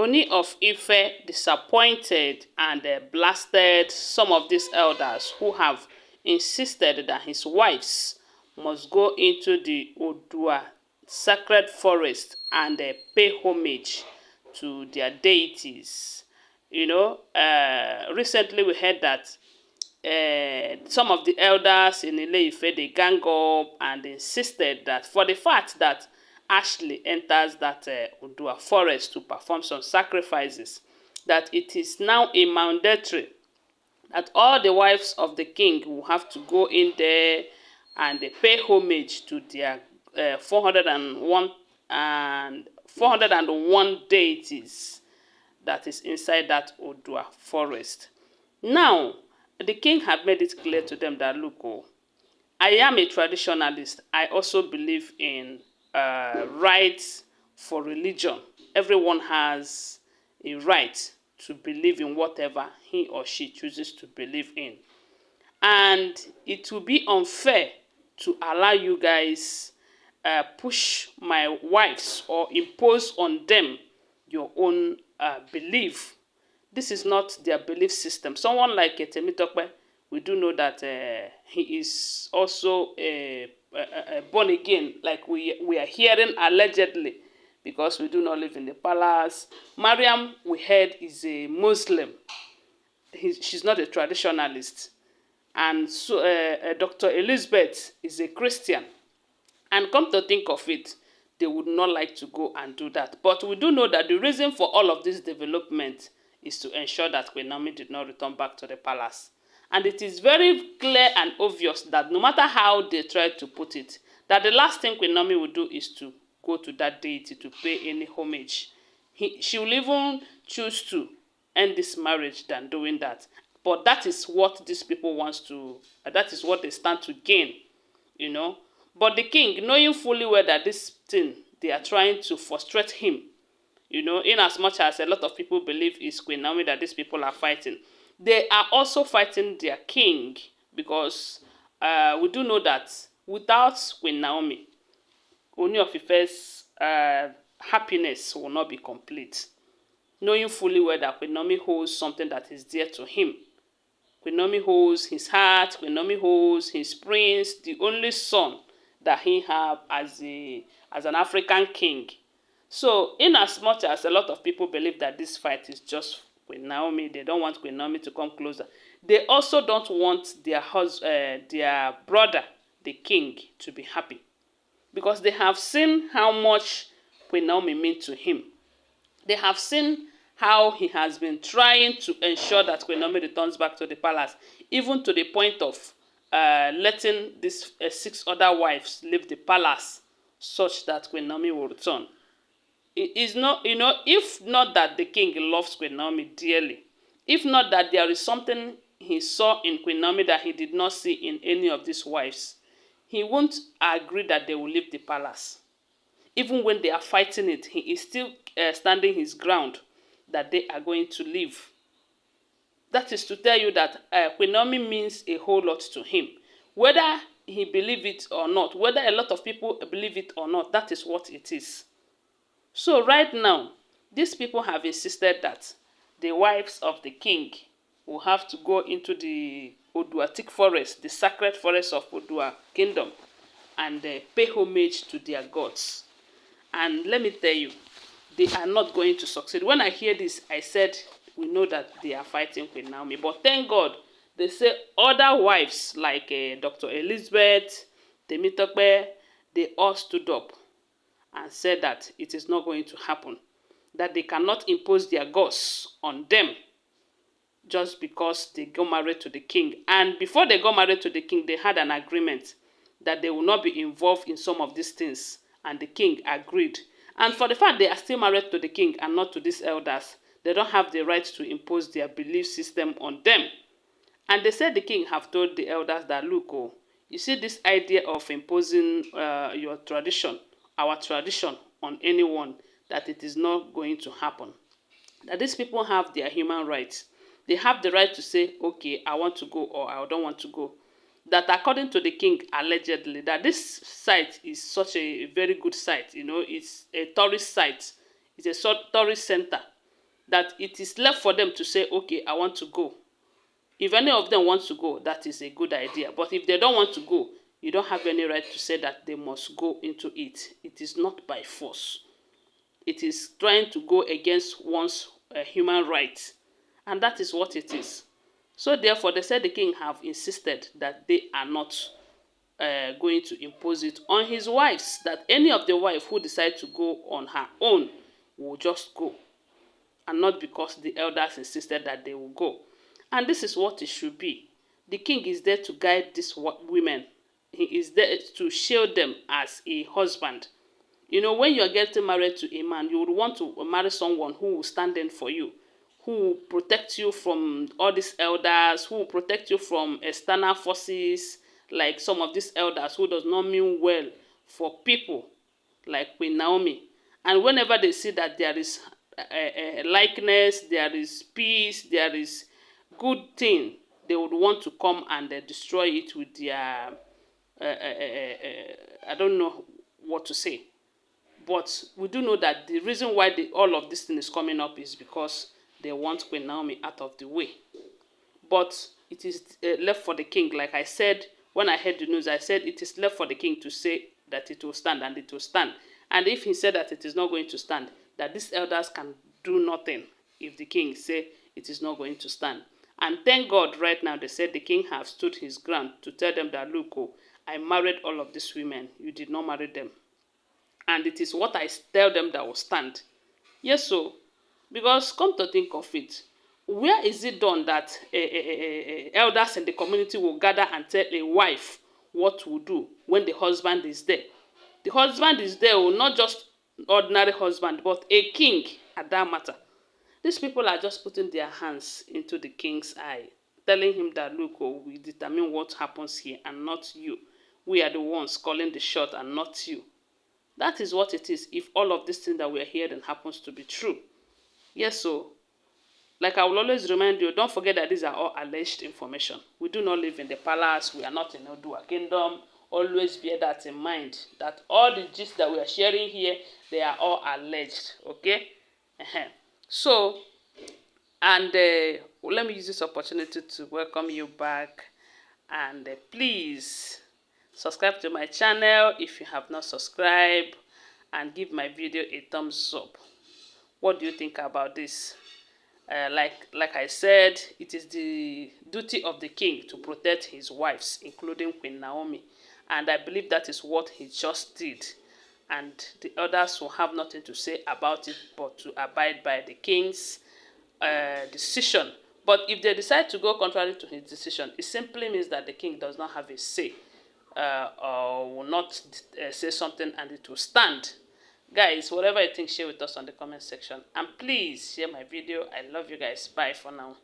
Ooni of Ife disappointed and blasted some of these elders who have insisted that his wives must go into the Odua sacred forest and pay homage to their deities. Recently we heard that some of the elders in Ile-Ife, they gang up and insisted that for the fact that Ashley enters that Odua forest to perform some sacrifices, that it is now a mandatory that all the wives of the king will have to go in there and pay homage to their 401 deities that is inside that Odua forest. Now, the king had made it clear to them that, look, I am a traditionalist. I also believe in rights for religion. Everyone has a right to believe in whatever he or she chooses to believe in. And it will be unfair to allow you guys push my wives or impose on them your own belief. This is not their belief system. Someone like Temitope, we do know that he is also born again, like we are hearing allegedly, because we do not live in the palace. Mariam, we heard, is a Muslim. She's not a traditionalist. And so Dr. Elizabeth is a Christian. And come to think of it, they would not like to go and do that. But we do know that the reason for all of this development is to ensure that Queen Naomi did not return back to the palace. And it is very clear and obvious that no matter how they try to put it, that the last thing Queen Naomi will do is to go to that deity to pay any homage. She will even choose to end this marriage than doing that. But that is what these people want to, that is what they stand to gain, But the king, knowing fully well that this thing, they are trying to frustrate him, in as much as a lot of people believe it's Queen Naomi that these people are fighting, they are also fighting their king, because we do know that without Queen Naomi, Ooni of Ife's happiness will not be complete. Knowing fully well that Queen Naomi holds something that is dear to him. Queen Naomi holds his heart, Queen Naomi holds his prince, the only son that he have as an African king. So, in as much as a lot of people believe that this fight is just Queen Naomi, they don't want Queen Naomi to come closer. They also don't want their brother, the king, to be happy, because they have seen how much Queen Naomi means to him. They have seen how he has been trying to ensure that Queen Naomi returns back to the palace, even to the point of letting these 6 other wives leave the palace such that Queen Naomi will return. It is not, if not that the king loves Queen Naomi dearly, if not that there is something he saw in Queen Naomi that he did not see in any of these wives, he won't agree that they will leave the palace. Even when they are fighting it, he is still standing his ground that they are going to leave. That is to tell you that Queen Naomi means a whole lot to him. Whether he believes it or not, whether a lot of people believe it or not, that is what it is. So right now, these people have insisted that the wives of the king will have to go into the Oduatic forest, the sacred forest of Odua kingdom, and pay homage to their gods. And let me tell you, they are not going to succeed. When I hear this, I said, we know that they are fighting Queen Naomi. But thank God, they say other wives like Dr. Elizabeth, Temitope, they all stood up and said that it is not going to happen. That they cannot impose their gods on them just because they got married to the king. And before they got married to the king, they had an agreement that they will not be involved in some of these things. And the king agreed. And for the fact they are still married to the king and not to these elders, they don't have the right to impose their belief system on them. And they said the king have told the elders that, look, you see this idea of imposing your tradition, our tradition on anyone, that it is not going to happen. That these people have their human rights. They have the right to say, okay, I want to go or I don't want to go. That according to the king, allegedly, that this site is such a very good site. It's a tourist site. It's a tourist center. that it is left for them to say, okay, I want to go. If any of them wants to go, that is a good idea. But if they don't want to go, you don't have any right to say that they must go into it. It is not by force. It is trying to go against one's human rights. And that is what it is. So therefore, they said the king have insisted that they are not going to impose it on his wives, that any of the wife who decide to go on her own will just go, and not because the elders insisted that they will go. And this is what it should be. The king is there to guide these women. He is there to shield them as a husband. You know, when you are getting married to a man, you would want to marry someone who will stand in for you, who will protect you from all these elders, who will protect you from external forces, like some of these elders who does not mean well for people, like Queen Naomi. And whenever they see that there is a likeness, there is peace, there is good thing, they would want to come and destroy it with their, I don't know what to say. But we do know that the reason why all of this thing is coming up is because they want Queen Naomi out of the way. But it is left for the king. Like I said, when I heard the news, I said it is left for the king to say that it will stand, and it will stand. And if he said that it is not going to stand, that these elders can do nothing if the king say it is not going to stand. And thank God right now they said the king have stood his ground to tell them that, look, oh, I married all of these women. You did not marry them. And it is what I tell them that will stand. Yes, so, because come to think of it, where is it done that elders in the community will gather and tell a wife what to do when the husband is there? The husband is there, not just ordinary husband, but a king at that matter. These people are just putting their hands into the king's eye, telling him that, look, oh, we determine what happens here and not you. We are the ones calling the shot and not you. That is what it is if all of these things that we are hearing happens to be true. Yes, so, like I will always remind you, don't forget that these are all alleged information. We do not live in the palace. We are not in Odua kingdom. Always bear that in mind, that all the gist that we are sharing here, they are all alleged, okay? So, and let me use this opportunity to welcome you back. And please subscribe to my channel if you have not subscribed, and give my video a thumbs up. What do you think about this? Like I said, it is the duty of the king to protect his wives, including Queen Naomi. And I believe that is what he just did. And the others will have nothing to say about it but to abide by the king's decision. But if they decide to go contrary to his decision, it simply means that the king does not have a say, or will not say something, and it will stand. Guys, whatever you think, share with us on the comment section. And please share my video. I love you guys. Bye for now.